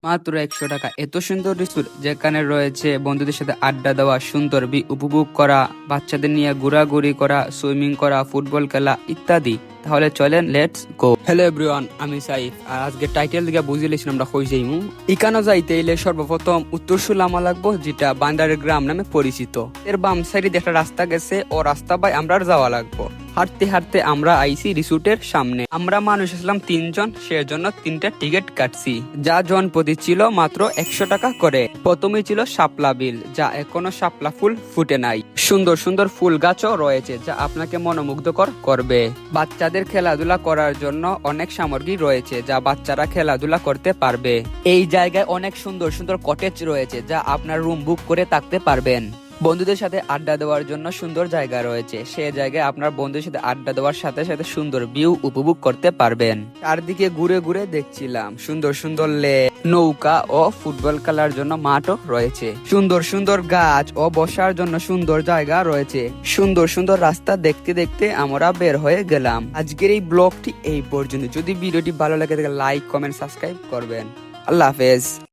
মাত্র 100 টাকা এত সুন্দর রিসোর্ট যেখানে রয়েছে বন্ধুদের সাথে আড্ডা দেওয়া, সুন্দর উপভোগ করা, বাচ্চাদের নিয়ে ঘোরাঘুরি করা, সুইমিং করা, ফুটবল খেলা ইত্যাদি। তাহলে চলেন, লেটস গো। হ্যালো এভরিওয়ান, আমি সাইফ। আর আজকে টাইটেল দিকে বুঝিয়েছিলাম আমরা কই যাইমু। ইকানো যাইতে এলে সর্বপ্রথম উত্তর সুলামা লাগবো, যেটা বান্দারের গ্রাম নামে পরিচিত। এর বাম সাইডে একটা রাস্তা গেছে, ও রাস্তা বাই আমরা যাওয়া লাগবো। হাঁটতে হাঁটতে আমরা আইসি রিসোর্টের সামনে। আমরা মানুষ আসলাম 3 জন, সেজন্য 3টা টিকিট কাটছি, যা জন প্রতি ছিল মাত্র 100 টাকা করে। প্রথমেই ছিল শাপলা বিল, যা এখনো শাপলা ফুল ফুটে নাই। সুন্দর সুন্দর ফুল গাছও রয়েছে, যা আপনাকে মনোমুগ্ধকর করবে। বাচ্চাদের খেলাধুলা করার জন্য অনেক সামগ্রী রয়েছে, যা বাচ্চারা খেলাধুলা করতে পারবে। এই জায়গায় অনেক সুন্দর সুন্দর কটেজ রয়েছে, যা আপনার রুম বুক করে থাকতে পারবেন। বন্ধুদের সাথে আড্ডা দেওয়ার জন্য সুন্দর জায়গা রয়েছে, সে জায়গায় আপনার বন্ধুদের সাথে আড্ডা দেওয়ার সাথে সাথে সুন্দর ভিউ উপভোগ করতে পারবেন। চারদিকে ঘুরে ঘুরে দেখছিলাম সুন্দর সুন্দর লেক, নৌকা ও ফুটবল খেলার জন্য মাঠও রয়েছে। সুন্দর সুন্দর গাছ ও বসার জন্য সুন্দর জায়গা রয়েছে। সুন্দর সুন্দর রাস্তা দেখতে দেখতে আমরা বের হয়ে গেলাম। আজকের এই ব্লগটি এই পর্যন্ত। যদি ভিডিওটি ভালো লাগে তাহলে লাইক, কমেন্ট, সাবস্ক্রাইব করবেন। আল্লাহ হাফেজ।